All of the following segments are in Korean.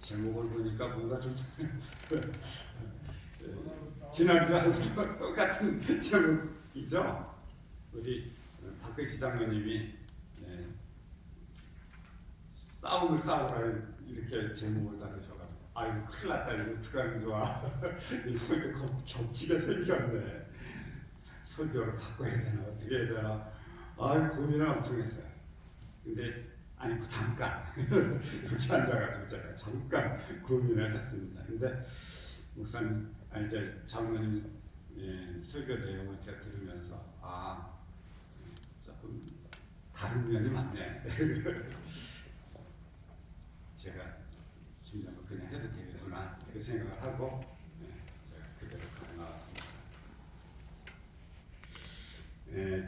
제목을 보니까 뭔가 좀 지난주하고 똑같은 제목이죠. 우리 박근시 장로님이 싸움을 싸우라 이렇게 제목을 달으셔가지고 아이고 큰일 났다 이거 어떡하면 좋아. 이 설교 겹치게 설교했네. 설교를 바꿔야 되나 어떻게 해야 되나 고민을 엄청 했어요. 근데 아니 잠깐 이렇게 앉아가지고 제가 잠깐 고민을 했습니다. 근데 목사님 이제 장로님 설교 내용을 제가 들으면서 조금 다른 면이 많네. 제가 중요한 거 그냥 해도 되겠구나 이렇게 생각을 하고 제가 그대로 나왔습니다.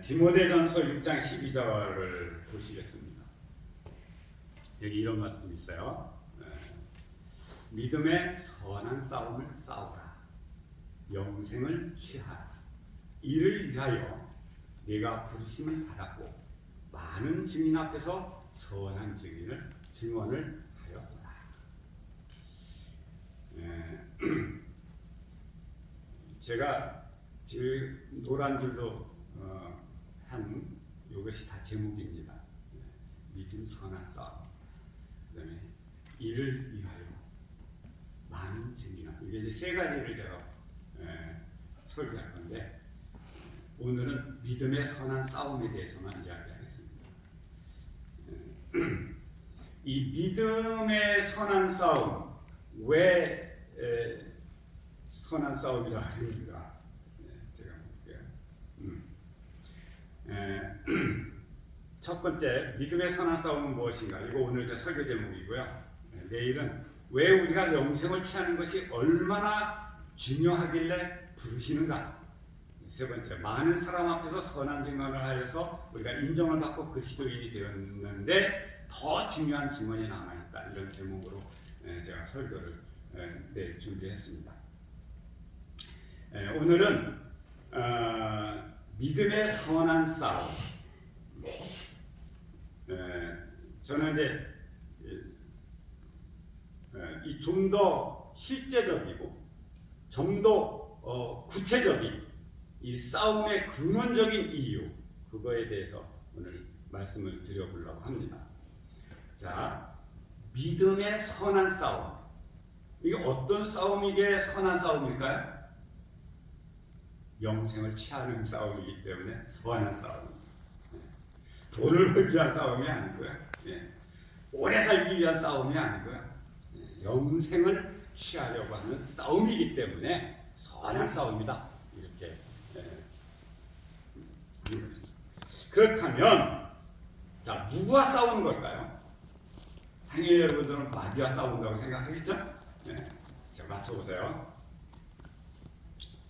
디모데전서 6장 12절을 보시겠습니다. 여기 이런 말씀이 있어요. 믿음의 선한 싸움을 싸우라. 영생을 취하라. 이를 위하여 내가 부르심을 받았고 많은 증인 앞에서 선한 증언을 하였도다. 제가 노란 줄로 한 이것이 다 제목입니다. 믿음 선한 싸움. 그다음에 이를 위하여 많은 증인아. 이게 이제 세 가지를 제가 설교할 건데 오늘은 믿음의 선한 싸움에 대해서만 이야기하겠습니다. 이 믿음의 선한 싸움 왜 선한 싸움이라고 합니까? 제가 볼게요. 첫 번째 믿음의 선한 싸움은 무엇인가? 이거 오늘 제 설교 제목이고요. 내일은 왜 우리가 영생을 취하는 것이 얼마나 중요하길래 부르시는가? 세 번째, 많은 사람 앞에서 선한 증언을 하여서 우리가 인정을 받고 그리스도인이 되었는데 더 중요한 증언이 남아있다. 이런 제목으로 제가 설교를 준비했습니다. 오늘은 믿음의 선한 싸움. 저는 이제 좀 더 실제적이고 좀 더 구체적인 이 싸움의 근원적인 이유 그거에 대해서 오늘 말씀을 드려보려고 합니다. 자, 믿음의 선한 싸움. 이게 어떤 싸움이게 선한 싸움일까요? 영생을 취하는 싸움이기 때문에 선한 싸움. 돈을 벌기 위한 싸움이 아니고요. 오래 살기 위한 싸움이 아니고요. 영생을 취하려고 하는 싸움이기 때문에 선한 싸움이다. 이렇게 그렇다면 자 누구와 싸우는 걸까요? 당연히 여러분들은 마귀와 싸운다고 생각하겠죠? 자 맞춰보세요.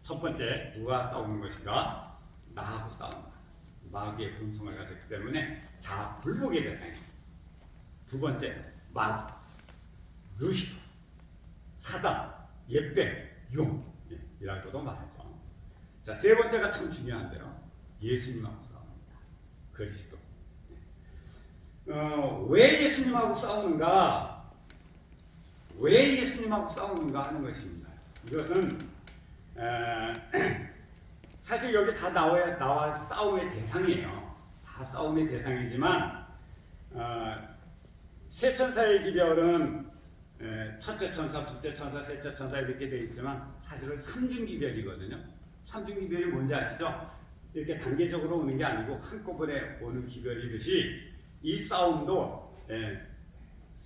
첫 번째 누가 싸우는 것인가? 나하고 싸운다. 마귀의 본성을 가졌기 때문에 자 불복의 대상이에요. 두 번째 마귀, 루시퍼, 사단, 옛뱀, 용 이라고도 말하죠. 자 세 번째가 참 중요한데요. 예수님하고 싸웁니다. 그리스도. 왜 예수님하고 싸우는가? 왜 예수님하고 싸우는가 하는 것입니다. 이것은 사실 여기 다 나와 싸움의 대상이에요. 다 싸움의 대상이지만 세 천사의 기별은 첫째 천사, 둘째 천사, 셋째 천사 이렇게 되어 있지만 사실은 삼중기별이거든요. 삼중기별이 뭔지 아시죠? 이렇게 단계적으로 오는 게 아니고 한꺼번에 오는 기별이듯이 이 싸움도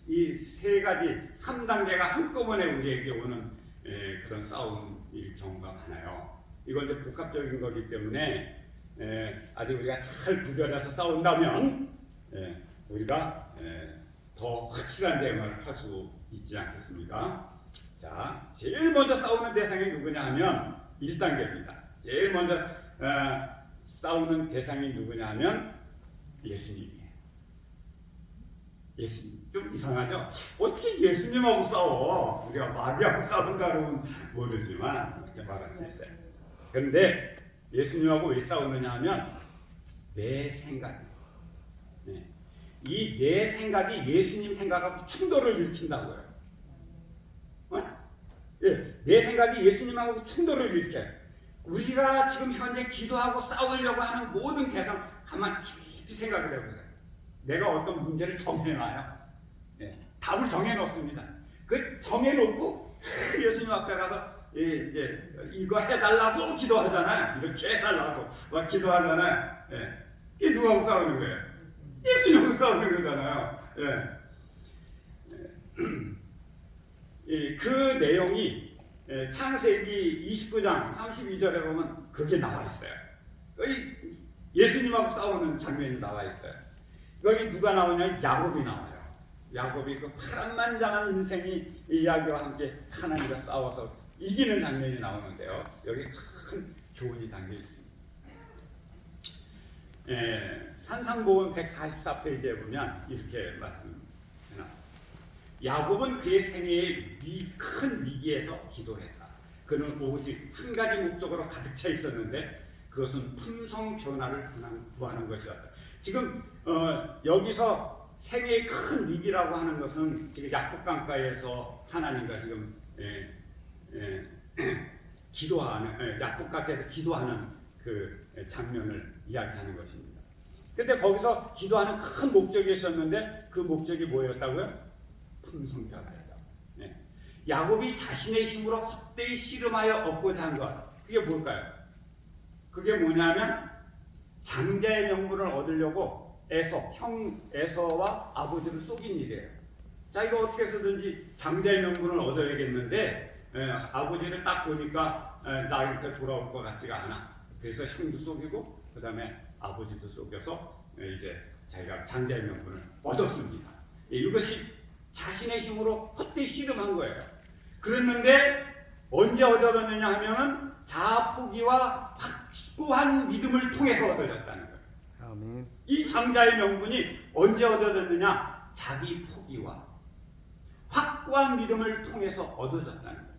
이 세 가지 3단계가 한꺼번에 우리에게 오는 그런 싸움일 경우가 많아요. 이건 이제 복합적인 거기 때문에 아직 우리가 잘 구별해서 싸운다면 우리가 더 확실한 대응을 할 수 있지 않겠습니까? 자, 제일 먼저 싸우는 대상이 누구냐 하면 1단계입니다. 제일 먼저 싸우는 대상이 누구냐 하면 예수님이에요. 예수님. 좀 이상하죠? 어떻게 예수님하고 싸워? 우리가 마귀하고 싸운다는 모르지만 그렇게 말할 수 있어요. 그런데 예수님하고 왜 싸우느냐 하면 내 생각이에요. 이 내 생각이 예수님 생각하고 충돌을 일으킨다고요. 예, 내 생각이 예수님하고 충돌을 일으켜. 우리가 지금 현재 기도하고 싸우려고 하는 모든 대상 가만 깊이 생각을 해보세요. 내가 어떤 문제를 정해놔요. 예, 답을 정해놓습니다. 그 정해놓고 예수님 앞에 가서 이제 이거 해달라고 기도하잖아요. 이렇게 해달라고 막 기도하잖아요. 예, 이게 누구하고 싸우는 거예요? 예수님하고 싸우는 거잖아요. 예. 그 내용이 창세기 29장 32절에 보면 그게 나와 있어요. 여기 예수님하고 싸우는 장면이 나와 있어요. 여기 누가 나오냐? 야곱이 나와요. 야곱이 그 파란만장한 인생이 이야기와 함께 하나님과 싸워서 이기는 장면이 나오는데요. 여기 큰 교훈이 담겨 있습니다. 산상보훈 144페이지에 보면 이렇게 말씀해놨습니다. 야곱은 그의 생애의 큰 위기에서 기도했다. 그는 오직 한 가지 목적으로 가득 차 있었는데 그것은 품성 변화를 구하는 것이었다. 지금 여기서 생애의 큰 위기라고 하는 것은 지금 야복강가에서 하나님과 지금 기도하는 야복강가에서 기도하는 그 장면을 이야기하는 것입니다. 그런데 거기서 기도하는 큰 목적이 있었는데 그 목적이 뭐였다고요? 품성 변화였다. 야곱이 자신의 힘으로 헛되이 씨름하여 얻고자 한 것, 그게 뭘까요? 그게 뭐냐면 장자의 명분을 얻으려고 형 에서와 아버지를 속인 일이에요. 자기가 어떻게 해서든지 장자의 명분을 얻어야겠는데 아버지를 딱 보니까 나한테 돌아올 것 같지가 않아. 그래서 형도 속이고 그 다음에 아버지도 속여서 이제 자기가 장자의 명분을 얻었습니다. 이것이 자신의 힘으로 헛되이 씨름한 거예요. 그랬는데 언제 얻어졌느냐 하면은 자아 포기와 확고한 믿음을 통해서 얻어졌다는 거예요. 아멘. 이 장자의 명분이 언제 얻어졌느냐? 자기 포기와 확고한 믿음을 통해서 얻어졌다는 거예요.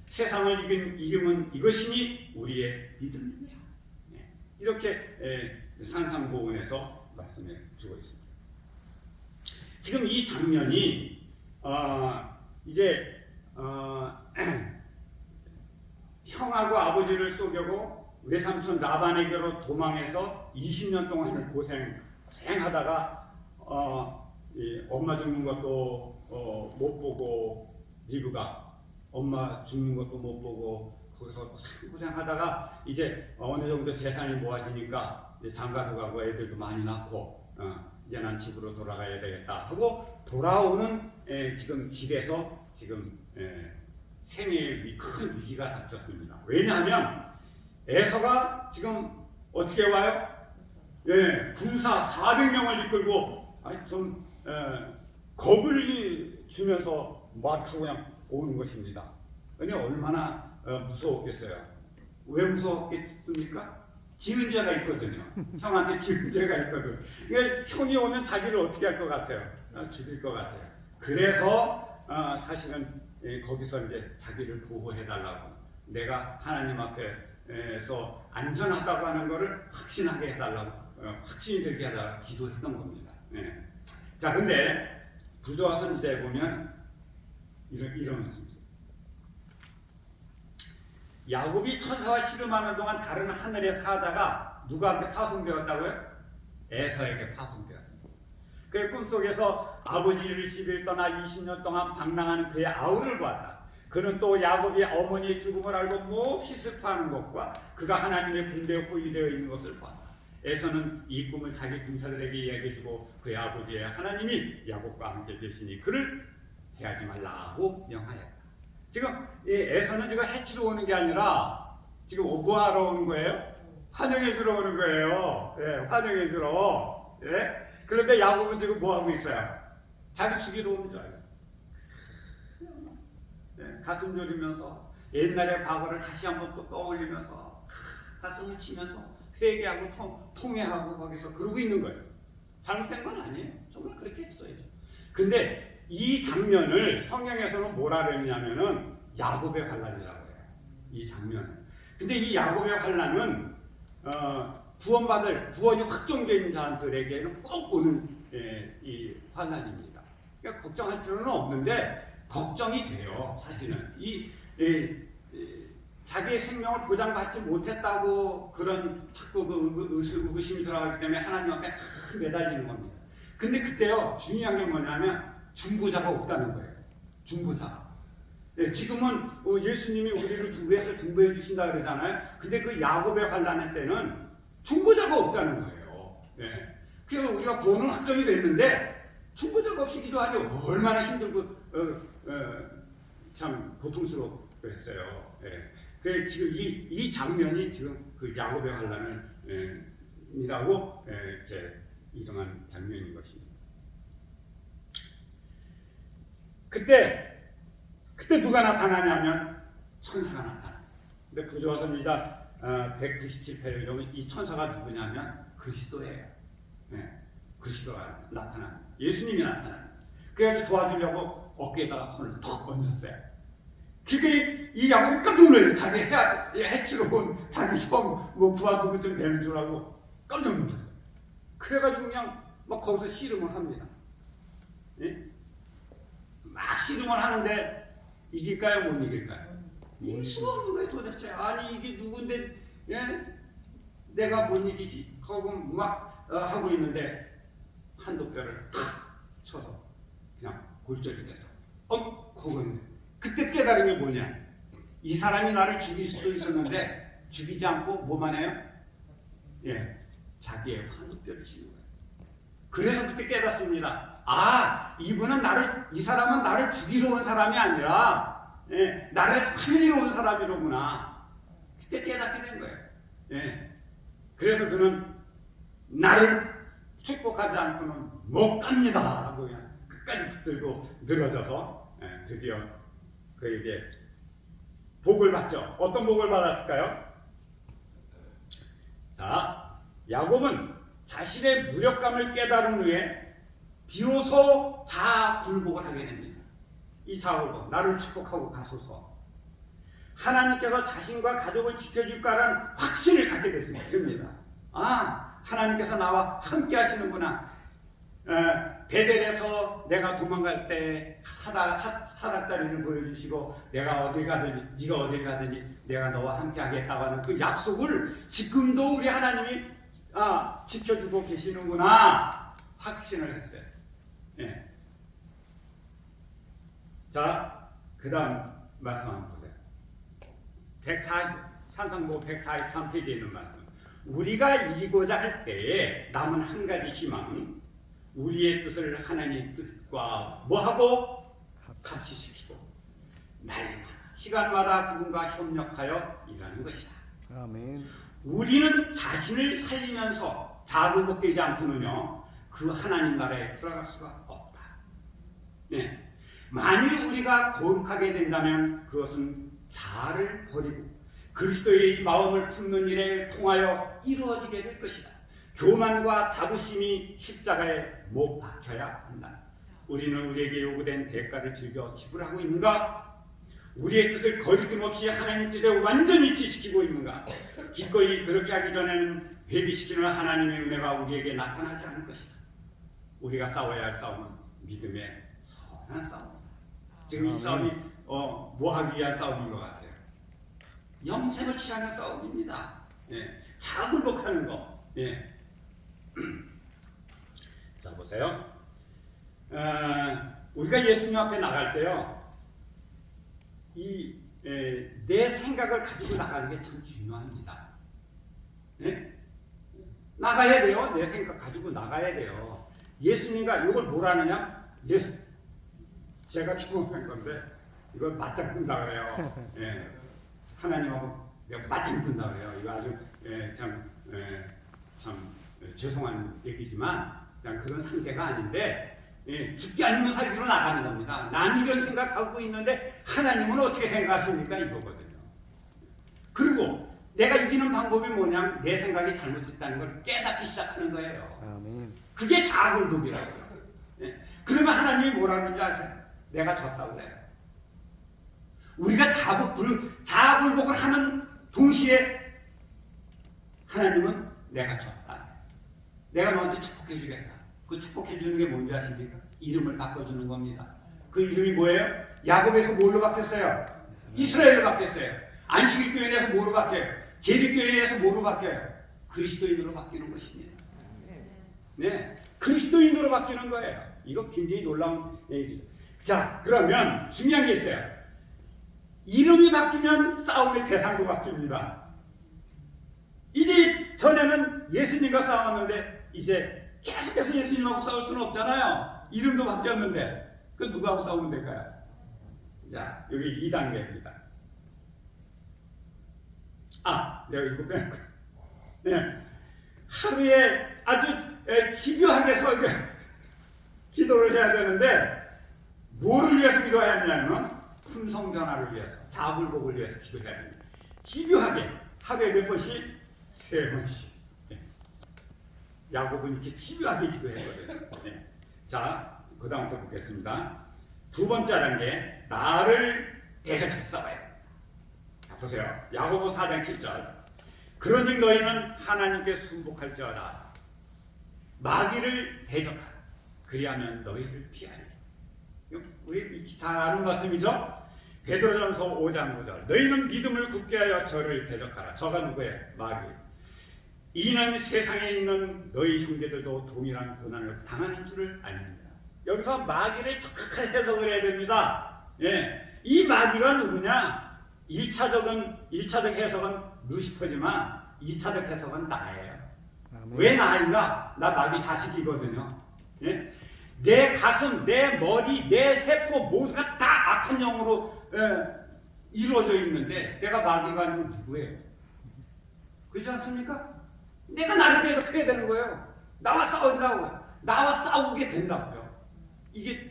세상을 이기면 이것이니 우리의 믿음입니다. 이렇게 산상보훈에서 말씀해 주고 있습니다. 지금 이 장면이 이제 형하고 아버지를 속이고 외삼촌 라반에게로 도망해서 20년 동안을 고생하다가 엄마 죽는 것도 못 보고 리브가 엄마 죽는 것도 못 보고 거기서 고생하다가 이제 어느 정도 재산이 모아지니까 장가도 가고 애들도 많이 낳고 이제 난 집으로 돌아가야 되겠다 하고 돌아오는 지금 길에서 지금 생애의 큰 위기가 닥쳤습니다. 왜냐하면 에서가 지금 어떻게 와요? 군사 400명을 이끌고 좀 겁을 주면서 막 하고 그냥 오는 것입니다. 그러니 얼마나 무서웠겠어요. 왜 무서웠겠습니까? 지는 죄가 있거든요. 형한테 지는 죄가 있거든. 그러니까 형이 오면 자기를 어떻게 할 것 같아요? 죽일 것 같아요. 그래서 사실은 거기서 이제 자기를 보호해달라고, 내가 하나님 앞에서 안전하다고 하는 것을 확신하게 해달라고, 확신이 들게 해달라고 기도했던 겁니다. 자, 근데 부조와 선지자에 보면 이런 말씀이 있어요. 야곱이 천사와 씨름하는 동안 다른 하늘의 사자가 누구한테 파송되었다고요? 에서에게 파송되었습니다. 그의 꿈속에서 아버지를 10일 떠나 20년 동안 방랑하는 그의 아우를 보았다. 그는 또 야곱이 어머니의 죽음을 알고 몹시 슬퍼하는 것과 그가 하나님의 군대에 호위되어 있는 것을 보았다. 에서는 이 꿈을 자기 군사들에게 이야기해주고 그의 아버지의 하나님이 야곱과 함께 계시니 그를 해하지 말라고 명하였다. 지금 이 에서는 지금 해치러 오는 게 아니라 지금 뭐하러 오는 거예요? 환영해 주러 오는 거예요. 환영해 주러. 그런데 야곱은 지금 뭐 하고 있어요? 자기 죽이러 오는 줄 알아요. 가슴 졸이면서 옛날의 과거를 다시 한번 또 떠올리면서 가슴을 치면서 회개하고 통회하고 거기서 그러고 있는 거예요. 잘못된 건 아니에요. 정말 그렇게 했어야죠. 근데 이 장면을 성경에서는 뭐라 그랬냐면은 야곱의 환난이라고 해요. 이 장면을. 근데 이 야곱의 환난은 구원이 확정된 자들에게는 꼭 오는 이 환난입니다. 그러니까 걱정할 필요는 없는데 걱정이 돼요. 사실은 이 자기의 생명을 보장받지 못했다고 그런 자꾸 의구심이 들어가기 때문에 하나님 앞에 매달리는 겁니다. 근데 그때요 중요한 게 뭐냐면 중보자가 없다는 거예요. 중보자. 지금은 예수님이 우리를 중보해서 중보해 주신다 그러잖아요. 근데 그 야곱의 환난의 때는 중보자가 없다는 거예요. 그래서 우리가 구원은 확정이 됐는데 중보자가 없이 기도하니 얼마나 힘들고 참 고통스럽겠어요. 그 지금 이 장면이 지금 그 야곱의 환난을 이라고 이렇게 이름한 장면인 것입니다. 그때 누가 나타나냐면 천사가 나타나. 근데 구조선이자 197페이지 보면 이 천사가 누구냐면 그리스도예요. 그리스도가 나타나. 예수님이 나타나. 그래서 도와주려고 어깨에다가 손을 턱 얹었어요. 그게 이 야곱이 깜짝 놀라요. 자기 해치러 온 자기 형 부하 누구 좀 되는 줄 알고 깜짝 놀랐어요. 그래가지고 그냥 막 거기서 씨름을 합니다. 막 씨름을 하는데 이길까요? 못 이길까요? 이길 수가 없는 거예요 도대체. 아니 이게 누군데 내가 못 이기지 하고 막 하고 있는데 한도 뼈를 탁 쳐서 그냥 골절이 돼서 거기 그때 깨달은 게 뭐냐, 이 사람이 나를 죽일 수도 있었는데 죽이지 않고 뭐만 해요? 자기의 한도 뼈를 치는 거예요. 그래서 그때 깨닫습니다. 이 사람은 나를 죽이러 온 사람이 아니라 나를 살리러 온 사람이로구나. 그때 깨닫게 된 거예요. 그래서 그는 나를 축복하지 않고는 못 갑니다 하고 그냥 끝까지 붙들고 늘어져서 드디어 그에게 복을 받죠. 어떤 복을 받았을까요? 자, 야곱은 자신의 무력감을 깨달은 후에 비로소 자아굴복을 하게 됩니다. 이 자아굴복, 나를 축복하고 가소서. 하나님께서 자신과 가족을 지켜줄 거라는 확신을 갖게 됐습니다. 하나님께서 나와 함께 하시는구나. 베델에서 내가 도망갈 때 사닥다리를 보여주시고 내가 어딜 가든지 네가 어딜 가든지 내가 너와 함께 하겠다고 하는 그 약속을 지금도 우리 하나님이 지켜주고 계시는구나 확신을 했어요. 자, 그 다음 말씀 한번 보세요. 산상보 143페이지에 있는 말씀. 우리가 이기고자 할 때에 남은 한 가지 희망은 우리의 뜻을 하나님의 뜻과 뭐하고 합치시키고 날마다 시간마다 그분과 협력하여 일하는 것이다. 아멘. 우리는 자신을 살리면서 자아굴복되지 않고는요 그 하나님 나라에 들어갈 수가 없다. 만일 우리가 거룩하게 된다면 그것은 자아를 버리고 그리스도의 마음을 품는 일에 통하여 이루어지게 될 것이다. 교만과 자부심이 십자가에 못 박혀야 한다. 우리는 우리에게 요구된 대가를 즐겨 지불하고 있는가? 우리의 뜻을 거리낌 없이 하나님 뜻에 완전히 일치시키고 있는가? 기꺼이 그렇게 하기 전에는 회개시키는 하나님의 은혜가 우리에게 나타나지 않을 것이다. 우리가 싸워야 할 싸움은 믿음의 선한 싸움이다. 지금 이 싸움이 뭐 하기 위한 싸움인 것 같아요. 영생을 취하는 싸움입니다. 자아굴복하는 거. 자 보세요. 우리가 예수님 앞에 나갈 때요, 내 생각을 가지고 나가는 게 참 중요합니다. 나가야 돼요. 내 생각 가지고 나가야 돼요. 예수님과 이걸 뭐라느냐? 제가 기도한 건데 이걸 맞짱 뜬다 그래요. 하나님하고 내가 맞짱 뜬다 그래요. 이거 아주 참 죄송한 얘기지만 그냥 그런 상태가 아닌데 죽지 않으면 살기로 나가는 겁니다. 난 이런 생각 갖고 있는데 하나님은 어떻게 생각하십니까? 이거거든요. 그리고 내가 이기는 방법이 뭐냐면 내 생각이 잘못됐다는 걸 깨닫기 시작하는 거예요. 아멘. 그게 자아굴복이라고요. 그러면 하나님이 뭐라 그러는지 아세요? 내가 졌다고 그래요. 우리가 자아굴복을 하는 동시에 하나님은 내가 졌다. 내가 너한테 축복해 주겠다. 그 축복해 주는 게 뭔지 아십니까? 이름을 바꿔주는 겁니다. 그 이름이 뭐예요? 야곱에서 뭘로 바뀌었어요? 이스라엘로 바뀌었어요. 안식일 교회에서 뭐로 바뀌어요? 제리교회에서 뭐로 바뀌어요? 그리스도인으로 바뀌는 것입니다. 네, 그리스도인으로 바뀌는 거예요. 이거 굉장히 놀라운 얘기죠. 자, 그러면 중요한 게 있어요. 이름이 바뀌면 싸움의 대상도 바뀝니다. 이제 전에는 예수님과 싸웠는데 이제 계속해서 예수님하고 싸울 수는 없잖아요. 이름도 바뀌었는데 그 누구하고 싸우면 될까요? 자, 여기 2단계입니다. 내가 이거 빼놓고. 네, 하루에 아주 집요하게 기도를 해야 되는데 뭐를 위해서 기도해야 하냐면 품성전화를 위해서, 자불복을 위해서 기도해야 됩니다. 집요하게 하루에 몇 번씩? 3번씩. 네. 야곱은 이렇게 집요하게 기도했거든요. 네. 자, 그 다음부터 보겠습니다. 두 번째라는 게 나를 대적해서 싸워요. 자, 보세요. 야고보 4장 7절. 그런즉 너희는 하나님께 순복할지어다. 마귀를 대적하라. 그리하면 너희를 피하리라. 우리 잘 아는 말씀이죠? 베드로전서 5장 5절. 너희는 믿음을 굳게 하여 저를 대적하라. 저가 누구예요? 마귀. 이는 세상에 있는 너희 형제들도 동일한 고난을 당하는 줄을 아닙니다. 여기서 마귀를 정확하게 해석을 해야 됩니다. 예. 이 마귀가 누구냐? 1차적 해석은 루시퍼지만 2차적 해석은 나예요. 왜 나인가? 나 마귀 자식이거든요. 예? 내 가슴, 내 머리, 내 세포 모두가 다 악한 영으로 이루어져 있는데 내가 마귀가 아니면 누구예요? 그렇지 않습니까? 내가 나를 대적해야 되는 거예요. 나와 싸운다고. 나와 싸우게 된다고요. 이게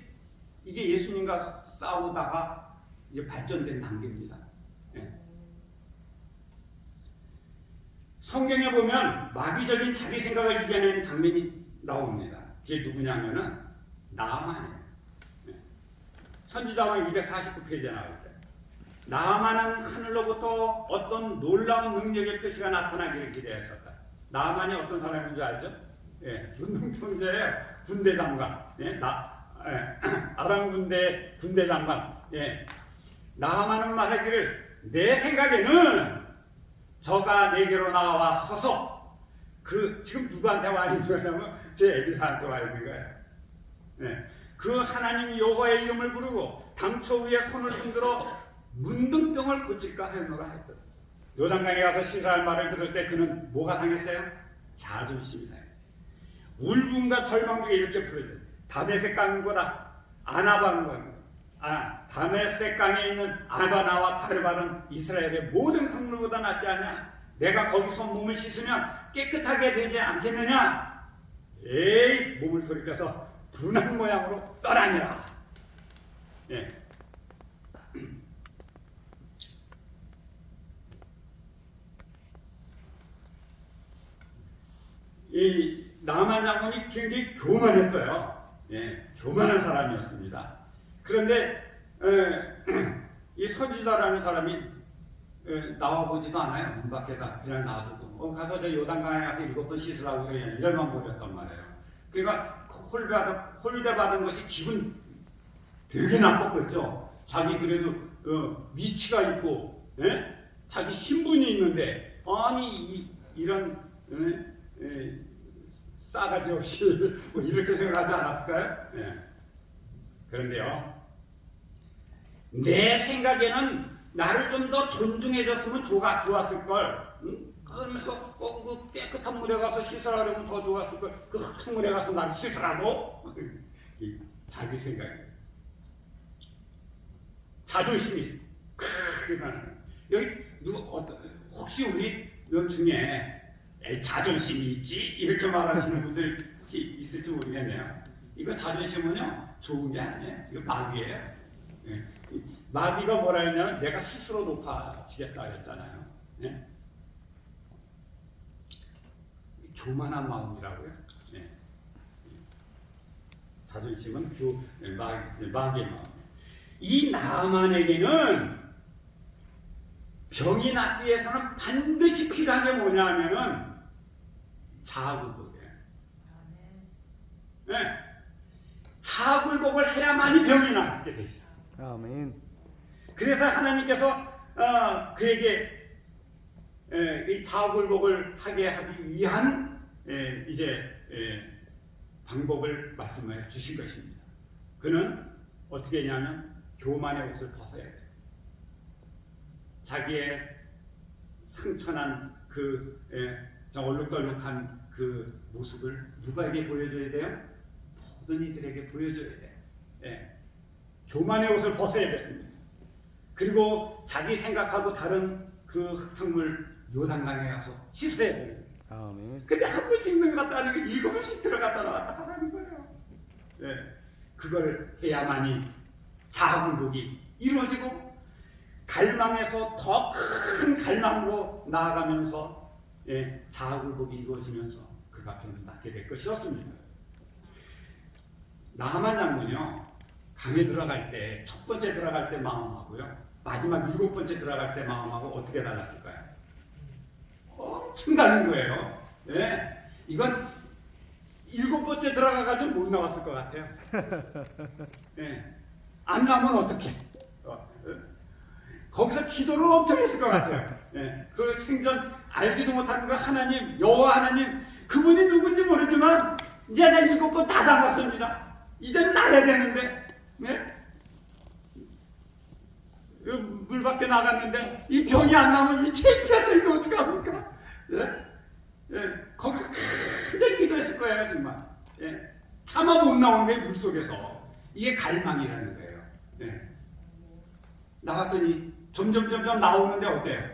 예수님과 싸우다가 이제 발전된 단계입니다. 예. 성경에 보면 마귀적인 자기 생각을 이겨내는 장면이 나옵니다. 그게 누구냐면은 나아만이에요. 예. 선지자왕 249페이지에 나올 때 나아만은 하늘로부터 어떤 놀라운 능력의 표시가 나타나기를 기대했었다. 나아만이 어떤 사람인 줄 알죠? 예, 운동병제예요. 군대 장관. 예, 아람 군대 장관. 예. 나아만은 말하기를 내 생각에는 저가 내게로 나와 서서 지금 누구한테 와 있는 거냐면 제 엘리사한테 와 있는 거예요. 예. 그 하나님 여호와의 이름을 부르고 당초 위에 손을 흔들어 문둥병을 고칠까 하노라 했거든. 요단강에 가서 시사할 말을 들을 때 그는 뭐가 당했어요? 자존심이 당했어요. 울분과 절망 중에 이렇게 부르죠. 다메섹 강보다 아나바는 다메섹 강에 있는 아바나와 다르바는 이스라엘의 모든 강물보다 낫지 않냐? 내가 거기서 몸을 씻으면 깨끗하게 되지 않겠느냐? 에이, 몸을 돌이켜서 분한 모양으로 떠나니라. 예. 이 나만 장군이 굉장히 교만했어요. 예, 교만한 사람이었습니다. 그런데 이 선지자라는 사람이 나와보지도 않아요. 문 밖에다 그냥 놔두고 가서 저 요단강에 가서 7번 씻으라고 그냥 이럴만 버렸단 말이에요. 그러니까 홀대 받은 것이 기분 되게 나빴겠죠. 자기 그래도 위치가 있고 자기 신분이 있는데 아니 이런 싸가지 없이 뭐 이렇게 생각하지 않았을까요? 네. 그런데요, 내 생각에는 나를 좀 더 존중해줬으면 좋았을걸. 응? 그러면서 그 깨끗한 물에 가서 씻으라고 더 좋았을걸. 그 흙탕 물에 가서 나를 씻으라고? 자기 생각이에요. 자존심이 있어. 여기 혹시 우리 중에 자존심이 있지? 이렇게 말하시는 분들 있을지 모르겠네요. 이거 자존심은요, 좋은 게 아니에요. 이거 마귀예요. 예. 마귀가 뭐라 했냐면 내가 스스로 높아지겠다 했잖아요. 예. 교만한 마음이라고요. 예. 자존심은 마귀의 마음. 이 나만에게는 병이 낫기 위해서는 반드시 필요한 게 뭐냐 하면은 자아굴복이에요. 네. 자아굴복을 해야만이 병이 낫게 돼 있어요. 아멘. 그래서 하나님께서 그에게 이 자업을복을 하게 하기 위한 이제 방법을 말씀해 주신 것입니다. 그는 어떻게 했냐면 교만의 옷을 벗어야 돼요. 자기의 상처난 그 얼룩덜룩한 그 모습을 누구에게 보여줘야 돼요? 모든 이들에게 보여줘야 돼요. 교만의 옷을 벗어야 됐습니다. 그리고 자기 생각하고 다른 그 흙탕물 요단강에 가서 씻어야 돼요. 아멘. 근데 한 번 씻는 것 같다 하는 게 7번씩 들어갔다 나왔다 하는 거예요. 그걸 해야만이 자아굴복이 이루어지고 갈망에서 더 큰 갈망으로 나아가면서 자아굴복이 이루어지면서 그가 병을 낫게 될 것이었습니다. 나하만 장군이요, 강에 들어갈 때 첫 번째 들어갈 때 마음하고요, 마지막 7번째 들어갈 때 마음하고 어떻게 달랐을까요? 엄청 다른 거예요. 이건 7번째 들어가가지고 못 나왔을 것 같아요. 안 나면 어떡해? 거기서 기도를 엄청 했을 것 같아요. 그 생전 알지도 못하는 그 하나님, 여호와 하나님, 그분이 누군지 모르지만 이제 나 7번 다 담았습니다. 이제 나야 되는데, 물 밖에 나갔는데 이 병이 안 나면 이 창피해서 이거 어떻게 합니까? 거기서 크게 기도했을 거예요, 정말. 차마 못 나오는 게 물속에서. 이게 갈망이라는 거예요. 나왔더니 점점 나오는데 어때요?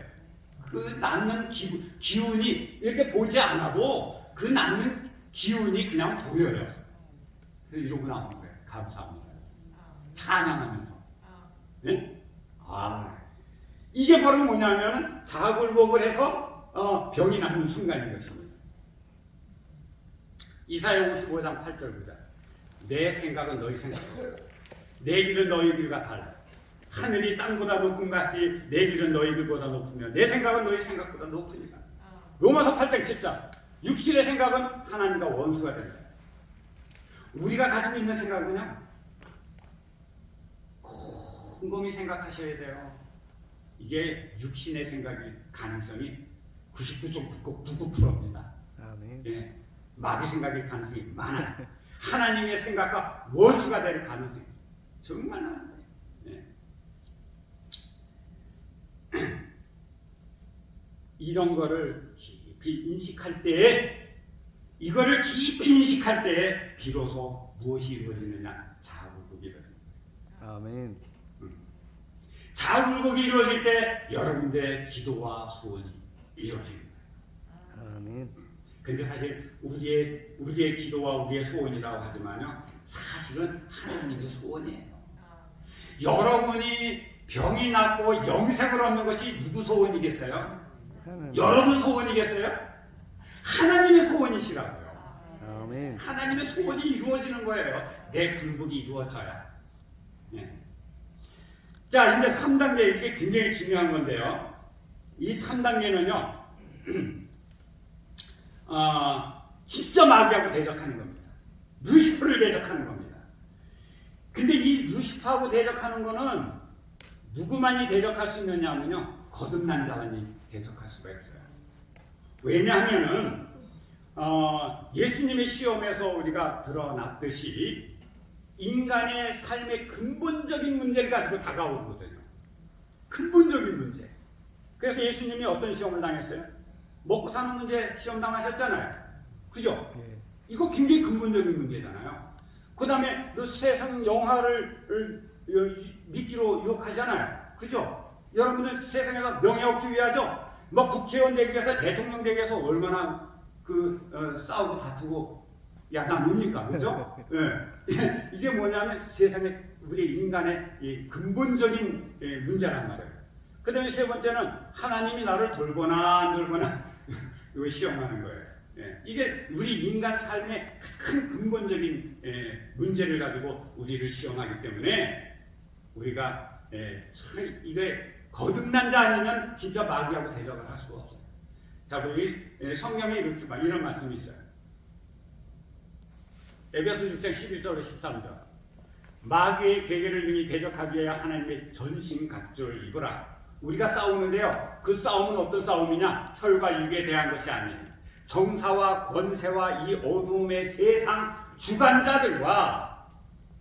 그 낳는 기운이 이렇게 보이지 않아도 그 낳는 기운이 그냥 보여요. 그래서 이러고 나오는 거예요. 감사합니다. 찬양하면서. 이게 바로 뭐냐면 자아굴복을 해서 병이 나는 순간인 것입니다. 이사야 55장 8절입니다. 내 생각은 너희 생각보다, 내 길은 너희 길과 달라. 하늘이 땅보다 높은 같이 내 길은 너희 길보다 높으며 내 생각은 너희 생각보다 높으니까. 로마서 8장 10절. 육신의 생각은 하나님과 원수가 된다. 우리가 가지고 있는 생각은요, 곰곰이 생각하셔야 돼요. 이게 육신의 생각일 가능성이 99.99%입니다. 아멘. 마귀 생각일 가능성이 많아요. 하나님의 생각과 원수가 될 가능성이 정말 많아요. 이런 거를 깊이 인식할 때에, 이거를 깊이 인식할 때에 비로소 무엇이 이루어지느냐? 자아굴복이 이루어집니다. 아멘. 자아굴복이 이루어질 때 여러분들의 기도와 소원이 이루어집니다. 아멘. 근데 사실 우리의 기도와 우리의 소원이라고 하지만요, 사실은 하나님의 소원이에요. 여러분이 병이 낫고 영생을 얻는 것이 누구 소원이겠어요? 여러분 소원이겠어요? 하나님의 소원이시라고요. 아멘. 하나님의 소원이 이루어지는 거예요. 내 굴복이 이루어져야. 자, 이제 3단계, 이게 굉장히 중요한 건데요. 이 3단계는요, 진짜 마귀하고 대적하는 겁니다. 루시퍼를 대적하는 겁니다. 근데 이 루시퍼하고 대적하는 거는 누구만이 대적할 수 있느냐면요, 거듭난 자만이 대적할 수가 있어요. 왜냐하면은 예수님의 시험에서 우리가 드러났듯이 인간의 삶의 근본적인 문제를 가지고 다가오거든요. 근본적인 문제. 그래서 예수님이 어떤 시험을 당했어요? 먹고 사는 문제 시험 당하셨잖아요. 그죠? 이거 굉장히 근본적인 문제잖아요. 그 다음에 그 세상 영화를 믿기로 유혹하잖아요. 그죠? 여러분들 세상에서 명예 얻기 위하죠? 뭐 국회의원 되기 위해서, 대통령 되기 위해서 얼마나 싸우고 다투고 야단입니까? 그죠? 이게 뭐냐면 세상에 우리 인간의 이 근본적인 문제란 말이에요. 그 다음에 세 번째는 하나님이 나를 돌보나 안 돌보나 이거 시험하는 거예요. 이게 우리 인간 삶의 큰 근본적인 문제를 가지고 우리를 시험하기 때문에 우리가 이게 거듭난 자 아니면 진짜 마귀하고 대적을 할 수가 없어요. 자, 우리 성경에 이렇게 이런 말씀이 있어요. 에베소 6장 11절로 13절. 마귀의 계계를 능히 대적하기 위하여 하나님의 전신갑주를 입으라. 우리가 싸우는데요, 그 싸움은 어떤 싸움이냐? 혈과 육에 대한 것이 아니에요. 정사와 권세와 이 어둠의 세상 주관자들과,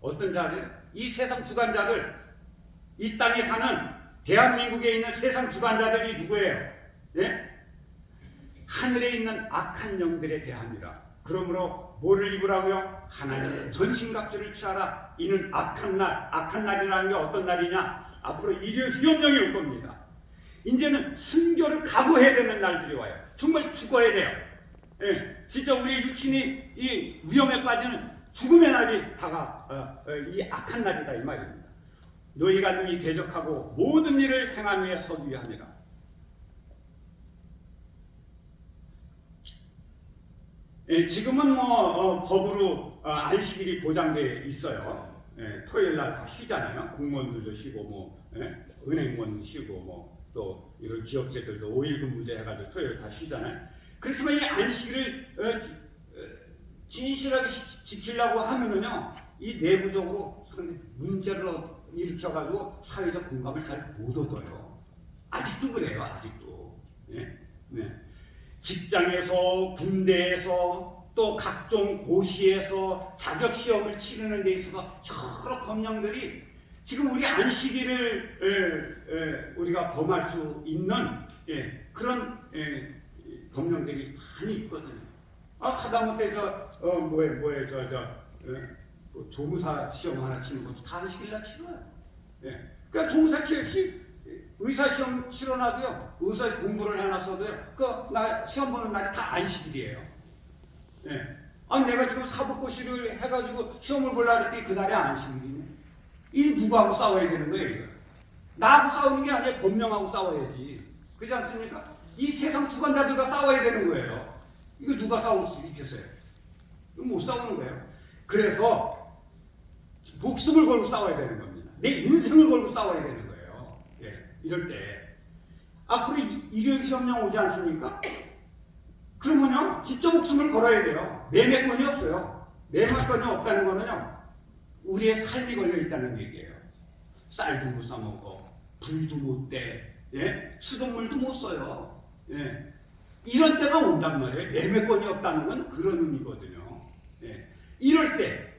어떤 자들? 이 세상 주관자들, 이 땅에 사는 대한민국에 있는 세상 주관자들이 누구예요? 예? 하늘에 있는 악한 영들에 대함이라. 그러므로 뭐를 입으라고요? 하나님의 전신갑주를 취하라. 이는 악한 날이라는 게 어떤 날이냐? 앞으로 일일 수염령이 올 겁니다. 이제는 순교를 각오해야 되는 날들이 와요. 정말 죽어야 돼요. 예, 진짜 우리 육신이 이 위험에 빠지는 죽음의 날이 이 악한 날이다 이 말입니다. 너희가 능히 대적하고 모든 일을 행한 위에 서기 위함이라. 예, 지금은 법으로 안식일이 보장되어 있어요. 예, 토요일 날 다 쉬잖아요. 공무원들도 쉬고 은행원 쉬고 또 이런 기업체들도 5일 근무제 해가지고 토요일 다 쉬잖아요. 그렇지만 이 안식일을 진실하게 지키려고 하면은요, 이 내부적으로 문제를 일으켜가지고 사회적 공감을 잘 못 얻어요. 아직도 그래요, 아직도. 예? 네. 직장에서, 군대에서, 또 각종 고시에서 자격시험을 치르는 데 있어서 여러 법령들이 지금 우리 안식일을 우리가 범할 수 있는 그런 법령들이 많이 있거든요. 하다못해 조무사 시험 하나 치는 것도 다 안식일 날 치러요. 그러니까 조무사 의사 시험 치러놔도요, 의사 공부를 해놨어도요, 나 시험 보는 날이 다 안식일이에요. 내가 지금 사법고시를 해가지고 시험을 보려고 했더니 그날이 안식일이네. 이 누구하고 싸워야 되는 거예요, 이거? 나하고 싸우는 게 아니라 법령하고 싸워야지. 그렇지 않습니까? 이 세상 주관자들과 싸워야 되는 거예요. 이거 누가 싸울 수 있겠어요? 이거 못 싸우는 거예요. 그래서 목숨을 걸고 싸워야 되는 겁니다. 내 인생을 걸고 싸워야 되는 거예요. 이럴 때 앞으로 일요일 시험령 오지 않습니까? 그러면요, 진짜 목숨을 걸어야 돼요. 매매권이 없어요. 매매권이 없다는 거는요, 우리의 삶이 걸려 있다는 얘기예요. 쌀도 못 사 먹고, 불도 못 떼, 수돗물도 못 써요. 이런 때가 온단 말이에요. 매매권이 없다는 건 그런 의미거든요. 이럴 때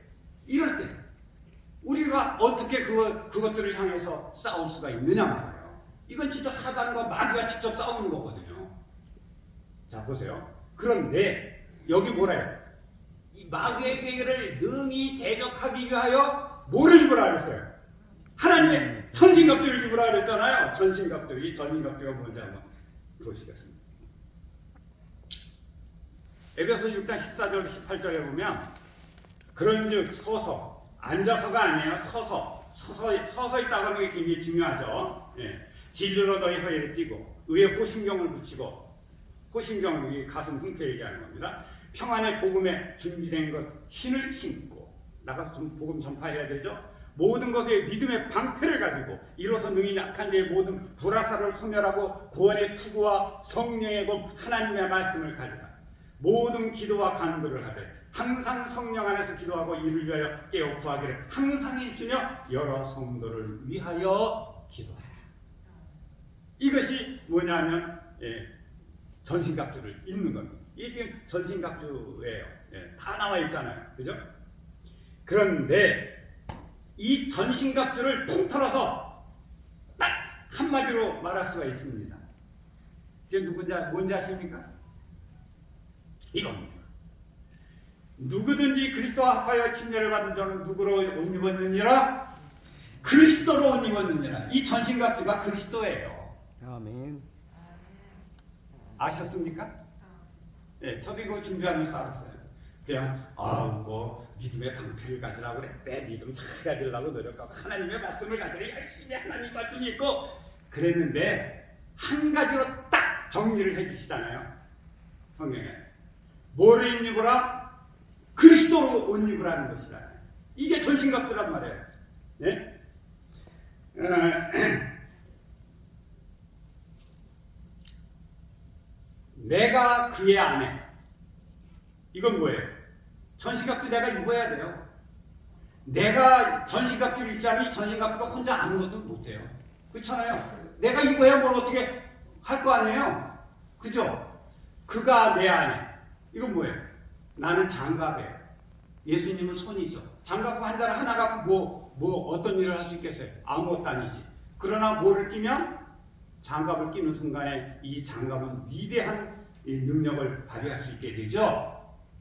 우리가 어떻게 그것들을 향해서 싸울 수가 있느냐 말이에요. 이건 진짜 사단과 마귀가 직접 싸우는 거거든요. 자, 보세요. 그런데 여기 뭐래요? 이 마귀의 계획을 능히 대적하기 위하여 뭐를 입으라 그랬어요? 하나님의 전신갑주를 입으라 그랬잖아요. 전신갑주가 뭔지 한번 보시겠습니다. 에베소 6장 14절 18절에 보면, 그런즉 서서, 앉아서가 아니에요. 서서 있다고 하는 게 굉장히 중요하죠. 진리로 너희 허리를 띠고 의에 호심경을 붙이고, 호심경이 가슴 흥패 얘기하는 겁니다. 평안의 복음에 준비된 것 신을 신고 나가서 복음 전파해야 되죠. 모든 것에 믿음의 방패를 가지고 이로써 능히 약한 자의 모든 불화살을 소멸하고 구원의 투구와 성령의 검 하나님의 말씀을 가져라. 모든 기도와 간구를 하되 항상 성령 안에서 기도하고 이를 위하여 깨어 구하기를 항상 해주며 여러 성도를 위하여 기도하라. 이것이 뭐냐면 전신갑주를 입는 겁니다. 이게 지금 전신갑주예요. 다 나와 있잖아요. 그죠? 그런데 이 전신갑주를 통틀어서 딱 한마디로 말할 수가 있습니다. 그게 뭔지 아십니까? 이겁니다. 누구든지 그리스도와 합하여 침례를 받은 자는 누구로 옷 입었느니라? 그리스도로 옷 입었느니라. 이 전신갑주가 그리스도예요. 아멘. 아셨습니까? 저도 이거 준비하면서 알았어요. 그냥 믿음의 방패를 가지라고 그래. 믿음 잘 가지려고 노력하고 하나님의 말씀을 가지려 열심히 하나님 말씀 읽고 그랬는데 한 가지로 딱 정리를 해주시잖아요. 성경에 뭐를 옷 입으라? 그리스도로 옷 입으라는 것이라. 이게 전신갑주란 말이에요. 내가 그의 아내. 이건 뭐예요? 전신갑주 내가 입어야 돼요. 내가 전신갑주를 입자니 전신갑주가 혼자 아무것도 못해요. 그렇잖아요. 내가 입어야 뭘 어떻게 할 거 아니에요. 그죠? 그가 내 안에. 이건 뭐예요? 나는 장갑이에요. 예수님은 손이죠. 장갑 한 달 하나 갖고 뭐 어떤 일을 할 수 있겠어요? 아무것도 아니지. 그러나 뭐를 끼면 장갑을 끼는 순간에 이 장갑은 위대한 이 능력을 발휘할 수 있게 되죠.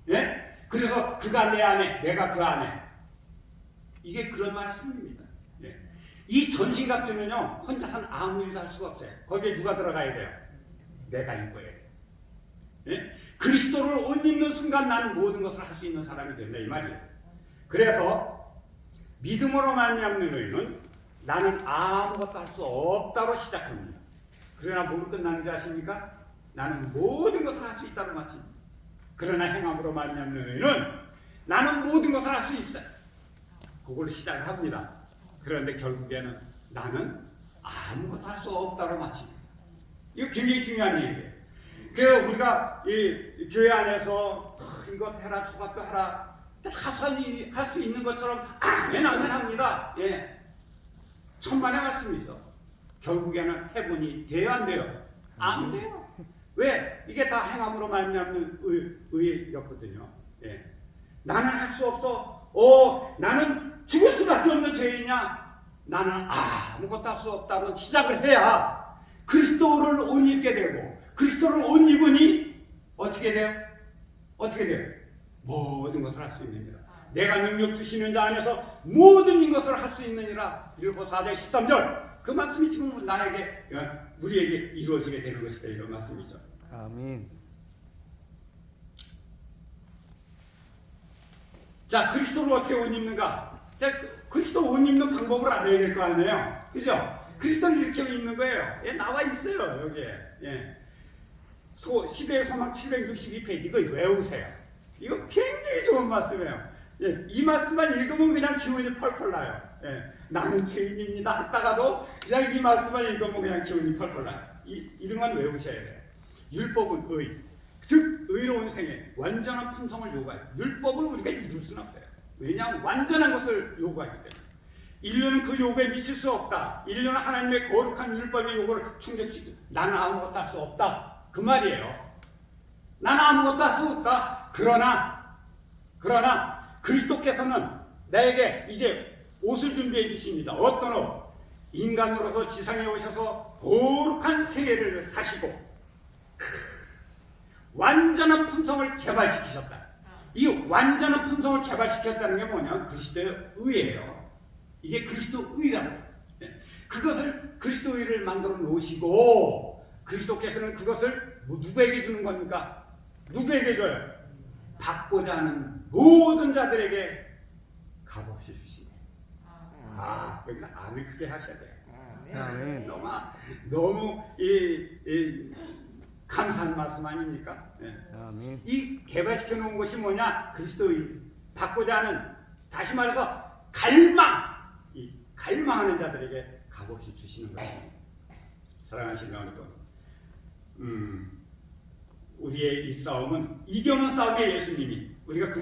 예? 그래서 그가 내 안에, 내가 그 안에. 이게 그런 말씀입니다. 예. 이 전신갑주는요, 혼자서는 아무 일도 할 수가 없어요. 거기에 누가 들어가야 돼요? 내가 입어야 돼요. 예? 그리스도를 옷 입는 순간 나는 모든 것을 할 수 있는 사람이 된다 이 말이에요. 그래서 믿음으로 말미암는 의는 나는 아무것도 할 수 없다고 시작합니다. 그러나 뭐로 끝나는 줄 아십니까? 나는 모든 것을 할 수 있다고 마칩니다. 그러나 행함으로 말미암는 의는 나는 모든 것을 할 수 있어요. 그걸로 시작을 합니다. 그런데 결국에는 나는 아무것도 할 수 없다고 마칩니다. 이거 굉장히 중요한 얘기예요. 그래서 우리가 이 교회 안에서 이것 해라 저것도 해라 할 수 있는 것처럼 아멘 합니다. 예. 천만의 말씀이죠. 결국에는 해보니 돼요 안 돼요? 안 돼요. 왜? 이게 다 행함으로 말미암는 의였거든요. 예. 나는 할 수 없어. 나는 죽을 수밖에 없는 죄이냐? 나는 아무것도 할 수 없다고 시작을 해야 그리스도를 옷 입게 되고 그리스도를 옷 입으니 어떻게 돼요? 어떻게 돼요? 모든 것을 할 수 있느니라. 내가 능력 주시는 자 안에서 모든 것을 할 수 있느니라. 빌립보 4장 13절. 그 말씀이 지금 나에게 우리에게 이루어지게 되는 것이다. 이런 말씀이죠. 아멘. 자, 그리스도를 어떻게 옷 입는가? 자, 그리스도 옷 입는 방법을 알아야 될 거 아니에요. 그죠? 그리스도를 이렇게 입는 거예요. 예, 나와 있어요, 여기에. 예. 시대의 소망 762페이지, 이거 외우세요. 이거 굉장히 좋은 말씀이에요. 예, 이 말씀만 읽으면 그냥 기운이 펄펄 나요. 예, 나는 죄인입니다 했다가도 그냥 이 말씀만 읽으면 그냥 기운이 펄펄 나요. 이런 건 외우셔야 돼요. 율법은 의, 즉 의로운 생애, 완전한 품성을 요구해요. 율법을 우리가 이룰 수는 없어요. 왜냐하면 완전한 것을 요구하기 때문에. 인류는 그 요구에 미칠 수 없다. 인류는 하나님의 거룩한 율법의 요구를 충족시키고 나는 아무것도 할 수 없다. 그 말이에요. 나는 아무것도 할 수 없다. 그러나 그리스도께서는 나에게 이제 옷을 준비해 주십니다. 어떤 옷? 인간으로서 지상에 오셔서 거룩한 세계를 사시고 완전한 품성을 개발시키셨다. 이 완전한 품성을 개발시켰다는 게 뭐냐면 그리스도의 의예요. 이게 그리스도 의라고 해요. 그것을 그리스도 의를 만들어 놓으시고 그리스도께서는 그것을 누구에게 주는 겁니까? 누구에게 줘요? 받고자 하는 모든 자들에게 값없이 주시네. 그러니까 아멘 크게 하셔야 돼요. 아멘. 너무 감사한 말씀 아닙니까? 네. 아멘. 이 개발시켜 놓은 것이 뭐냐? 그리스도의 받고자 하는, 다시 말해서 갈망하는 자들에게 값없이 주시는 것입니다. 사랑하시는 여러분, 우리의 이 싸움은 이겨는 싸움이에요. 예수님이 우리가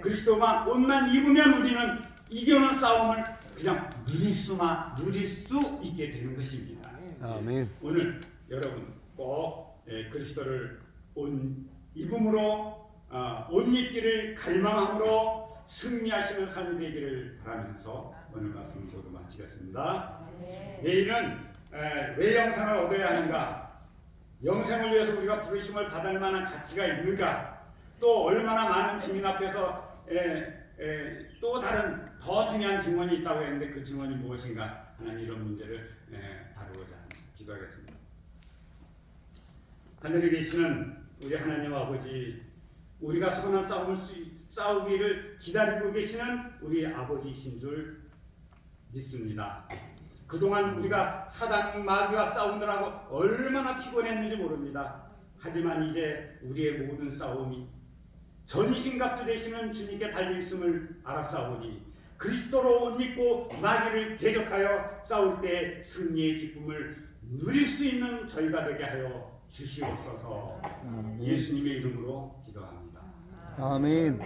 그리스도만 옷만 입으면 우리는 이겨는 싸움을 그냥 누릴 수 있게 되는 것입니다. 아멘. 오늘 여러분 꼭 그리스도를 옷 입음으로 옷 입기를 갈망함으로 승리하시는 삶이 되기를 바라면서 오늘 말씀 모두 마치겠습니다. 내일은 왜 영생을 얻어야 하는가? 영생을 위해서 우리가 부르심을 받을 만한 가치가 있는가? 또 얼마나 많은 증인 앞에서 또 다른 더 중요한 증언이 있다고 했는데 그 증언이 무엇인가? 하는 이런 문제를 다루고자 기도하겠습니다. 하늘에 계시는 우리 하나님 아버지, 우리가 선한 싸움을 싸우기를 기다리고 계시는 우리 아버지이신 줄 믿습니다. 그동안 우리가 사단 마귀와 싸우느라고 얼마나 피곤했는지 모릅니다. 하지만 이제 우리의 모든 싸움이 전신갑주 되시는 주님께 달려있음을 알았사오니 그리스도로 옷 입고 마귀를 대적하여 싸울 때 승리의 기쁨을 누릴 수 있는 저희가 되게 하여 주시옵소서. 예수님의 이름으로 기도합니다. 아멘.